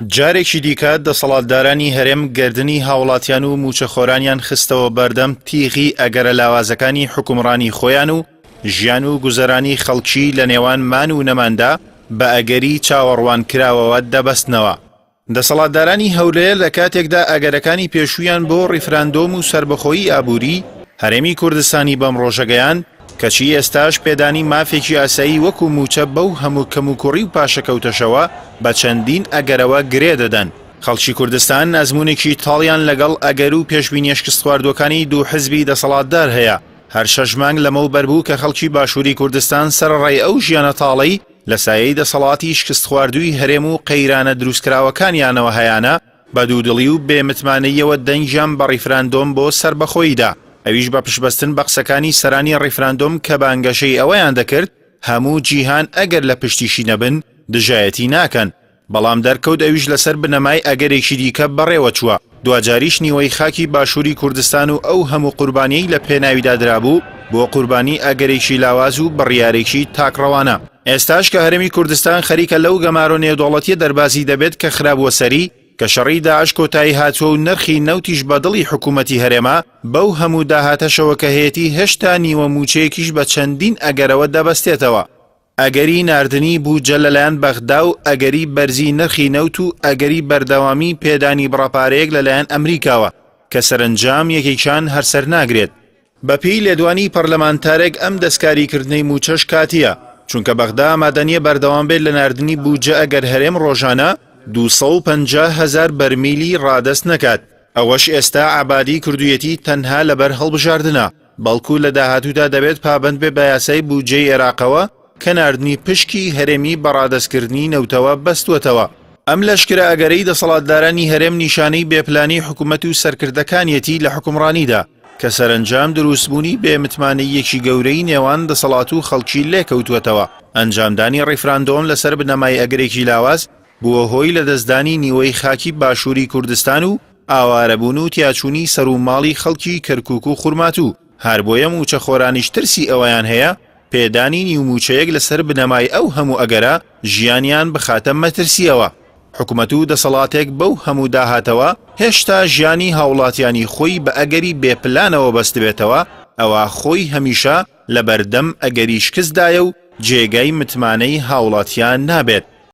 جارێکی دیکە دەسەڵاتدارانی هەرێم گردنی هاوڵاتیان و موچەخۆرانیان خستەوە بەردەم تیغی ئەگەرە لاوازەکانی حکومڕانی خۆیان و ژیان و گوزەرانی خەڵکی لە نێوان مان و نەماندا بە ئەگەری چاوەڕوان کراوەوە دەبەستنەوە. دەسەڵاتدارانی هەولێر لە کاتێکدا ئەگەرەکانی پێشوویان بۆ ڕیفراندۆم و سربەخۆیی ئابووری هەرێمی کوردستانی بەم ڕۆژەگەیان کەچی ئێستاش پێدانی مافێکی ئاسایی وەکو موچە بەو هەموو کەموکوڕی و پاشەکەوتەشەوە بە چەندین ئەگەرەوە گرێ دەدەن. خەڵکی کوردستان ئەزمونێکی تاڵیان لەگەڵ ئەگەر و پێشبینیە شکست خواردوەکانی دوو حزبی دەسەڵاتدار هەیە. هەر 6 مانگ لەمەوبەر بوو کە خەڵکی باشووری کوردستان سەرڕای ئەو ژیانە تاڵەی لە سایەی دەسەڵاتی شکست خواردووی هەرێم و قەیرانە دروستکراوەکانیانەوە هەیانە بە دوودڵی و بێمتمانەیەوە دەنگیان بە ڕیفراندۆم بۆ سربەخۆییدا. ئەویش بە پشتبەستن بە قسەکانی سەرانی ڕیفراندۆم کە بانگەشەی ئەوەیان دەکرد هەموو جیهان ئەگەر لە پشتیشی نەبن دژایەتی ناکەن. بەڵام دەرکەوت ئەویش لەسەر بنەمای ئەگەرێکی دیکە بەڕێوە چووە. دوجاریش نیوەی خاکی باشووری کوردستان و ئەو هەموو قوربانیەی لە پێناویدا درابوو بۆ قوربانی ئەگەرێکی لاواز و بڕیارێکی تاکڕەوانە. ئێستاش کە هەرێمی کوردستان خەریکە لەو گەمارۆ نێودوڵەتیە دەربازی دەبێت کە خراپوە سەری کە شەڕی داعش کۆتایی هاتووە و نرخی نەوتیش بەدڵی حکوومەتی هەرێما بەو هەموو داهاتەشەوە کە هەیەی هێشتا نیوە موچەیەکیش بە چەندین ئەگەرەوە دەبەستێتەوە. ئەگەری ناردنی بووجە لەلایەن بەغدا و ئەگەری بەرزی نرخی نەوت و ئەگەری بەردەوامی پێدانی بڕاپارەیەک لەلایەن ئەمریکاوە کە سەرنجام یەکێکیان هەرسەر ناگرێت. بەپێی لێدوانی پەرلەمانتارێک ئەم دەستکاریکردنەی موچەش کاتیە چونکە بەغدا ئامادەنیە بەردەوام بێت لە ناردنی بووجە ئەگەر هەرێم ڕۆژانە 250,000 بەرمیلی ڕادەست نەکات. ئەوەش ئێستا عبادی کردوویەتی تەنها لەبەر هەڵبژاردنە بەڵکو لە داهاتوودا دەبێت پابند بێ بە یاسای بووجەی عێراقەوە کە ناردنی پشکی هەرێمی بەڕادەستکردنی نەوتەوە بەستوەتەوە. ئەم لەشکرە ئەگەرەی دەسەڵاتدارانی هەرێم نیشانەی بێپلانی حکوومەت و سەرکردەکانیەتی لە حکومڕانیدا کە سەرنجام دروستبوونی بێمتمانەیەکی گەورەی نێوان دەسەڵات و خەڵکی لێکەوتوەتەوە. ئەنجامدانی ڕیفراندۆم لەسەر بنەمای ئەگەرێکی لاواز بووە هۆی لە دەستدانی نیوەی خاکی باشووری کوردستان و ئاوارەبوون و تیاچوونی سەر و ماڵی خەڵکی کەرکووک و خورماتوو. هەر بۆیە موچەخۆرانیش ترسی ئەوەیان هەیە پێدانی نیوموچەیەک لەسەر بنەمای ئەو هەموو ئەگەرە ژیانیان بخاتە مەترسیەوە. حکوومەت و دەسەڵاتێک بەو هەموو داهاتەوە هێشتا ژیانی هاوڵاتیانی خۆی بە ئەگەری بێپلانەوە بەست بێتەوە ئەوە خۆی هەمیشە لە بەردەم ئەگەری شکستدایە و جێگەی متمانەی هاوڵاتیان نابێت.